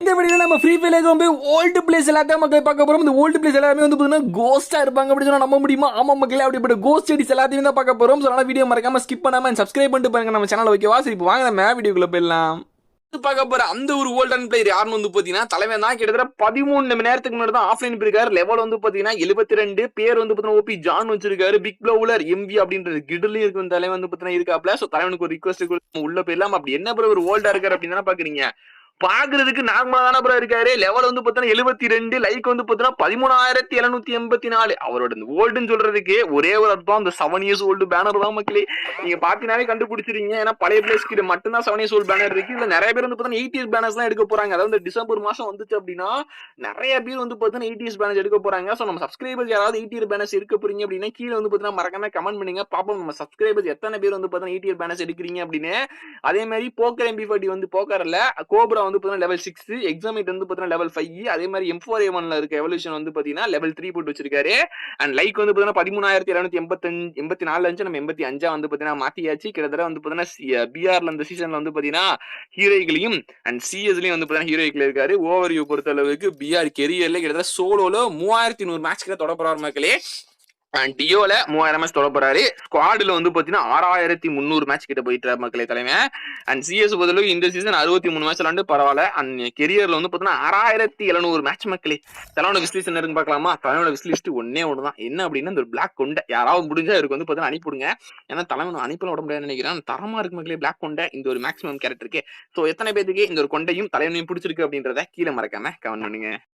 இந்த வீடியோல நம்ம ஃப்ரீ ஃபயர்ல போய் ஓல்டு பிளேஸ் எல்லாத்தையும் மக்கள் பார்க்க போறோம். இந்த ஓல்டு பிளேஸ் எல்லாமே வந்து பார்த்தீங்கன்னா கோஸ்டா இருப்பாங்க அப்படி சொன்னா நம்ப முடியுமா? ஆமா மக்களே, அப்படிப்பட்ட கோஸ்ட் ஸ்டடிஸ் எல்லாத்தையும் தான் பார்க்க போறோம். ஸோ அதனால வீடியோ மறக்காம ஸ்கிப் பண்ணாம சப்ஸ்கிரைப் பண்ணிட்டு பாருங்க நம்ம சேனல். ஓகேவா? சரி, இப்போ வாங்க நம்ம வீடியோக்குள்ள போயிடலாம். பார்க்க போற அந்த ஒரு ஓல்டன் பிளேயர் யாருன்னு வந்து பாத்தீங்கன்னா தலைவன் தான். கிட்டத்தட்ட 13 மணி நேரத்துக்கு முன்னாடி தான் ஆஃப்லைன் போயிருக்காரு. லெவல் வந்து பாத்தீங்கன்னா 72. பேர் வந்து பாத்தீங்கன்னா ஓபி ஜான் வச்சிருக்காரு. பிக் ப்ளவுலர் எம்பி அப்படின்றது கிடலி இருக்கு. தலைவன் வந்து பாத்தீங்கன்னா இருக்காப்ல. சோ தலைவனுக்கு ஒரு ரிக்வஸ்ட் உள்ள போயிடலாம். அப்படி என்ன ப்ரோ ஒரு ஓல்டா இருக்காரு அப்படின்னு தானே பாக்குறீங்க. பாக்குறதுக்கு நார்மலா தானே ப்ரோ இருக்காரு. லெவல் வந்து பாத்தீங்கன்னா 72, லைக் வந்து பாத்தீங்கன்னா 13,784. அவரோட ஓல்டுன்னு சொல்றதுக்கு ஒரே ஒரு அர்த்தம், அந்த 7 இயர்ஸ் ஓல்டு பேனர் தான் மக்களே. நீங்க பாத்தீங்கன்னாவே கண்டுபிடிச்சிருங்க. ஏன்னா பழைய பிளேஸ்க்கு மட்டும் தான் 7 இயர்ஸ் ஓல்டு பேனர் இருக்கு. இல்ல நிறைய பேர் வந்து பாத்தீங்கன்னா 8 இயர்ஸ் பேனர்ஸ் தான் எடுக்க போறாங்க. அதாவது டிசம்பர் மாசம் வந்துச்சு அப்படின்னா நிறைய பேர் வந்து பாத்தீங்கன்னா 8 இயர்ஸ் பேனர்ஸ் எடுக்க போறாங்க. சோ நம்ம சப்ஸ்கிரைபர்ஸ் யாராவது 8 இயர் பேனர்ஸ் எடுக்க போறீங்க அப்படின்னா கீழே வந்து பாத்தீங்கன்னா மறக்காம கமெண்ட் பண்ணுங்க. பாப்போம் நம்ம சப்ஸ்கிரைபர்ஸ் எத்தனை பேர் வந்து பாத்தீங்கன்னா 8 இயர் பேனர்ஸ் எடுக்கிறீங்க அப்படின்னு. அதே மாதிரி போக்கர் MP40 வந்து போக்கர்ல கோப்ரா வந்து பாத்தீங்கன்னா லெவல் 6, எக்ஸாமிட் வந்து பாத்தீங்கன்னா லெவல் 5. அதே மாதிரி M4A1ல இருக்க எவல்யூஷன் வந்து பாத்தீங்கன்னா லெவல் 3 போட்டு வச்சிருக்காரு. அண்ட் லைக் வந்து பாத்தீங்கன்னா 13,784 இருந்துச்சு. நம்ம 85 வந்து பாத்தீங்கன்னா மாத்தியாச்சு. கிட்டத்தட்ட வந்து பாத்தீங்கன்னா BRல இந்த சீசன்ல வந்து பாத்தீங்கன்னா ஹீரோய்களையும் அண்ட் CSலயும் வந்து பாத்தீங்கன்னா ஹீரோய்கள் இருக்காரு. ஓவர்வியூ பொறுத்த அளவுக்கு BR கெரியர்ல கிட்டத்தட்ட சோலோல 3100 மேட்ச் கிட்ட தொட போறாரு மக்களே. டியோல 3000 மேட்ச் தொட போறாரு. ஸ்குவாட்ல வந்து பாத்தீங்கன்னா 6300 மேட்ச் கிட்ட போயிட்டு மக்களே தலைவன். அண்ட் CS பொறுத்தளவுக்கு இந்த சீசன் 63 மேட்ச் விளாண்டு பரவாயில்ல. அண்ட் கெரியர்ல வந்து பாத்தீங்கன்னா 6700 மேட்ச் மக்களே. தலைவனோட விஸ்லிஸ்ட் என்ன இருக்கு பாக்கலாமா? தலைவனோட விஸ்லிஸ்ட் ஒன்னே ஒண்ணுதான். என்ன அப்படின்னா இந்த பிளாக் கொண்டை யாராவது முடிஞ்சா இருக்கு வந்து பாத்தீங்கன்னா அனுப்பிவிடுங்க. ஏன்னா தலைவன் அனுப்பல விட முடியாதுன்னு நினைக்கிறேன். தரமா இருக்கு மக்களே பிளாக் கொண்டை இந்த ஒரு மேக்ஸிமம் கேரக்டருக்கு. சோ எத்தனை பேருக்கு இந்த ஒரு கொண்டையும் தலைவனையும் பிடிச்சிருக்கு அப்படின்றத கீழே மறக்காம கமெண்ட் பண்ணுங்க.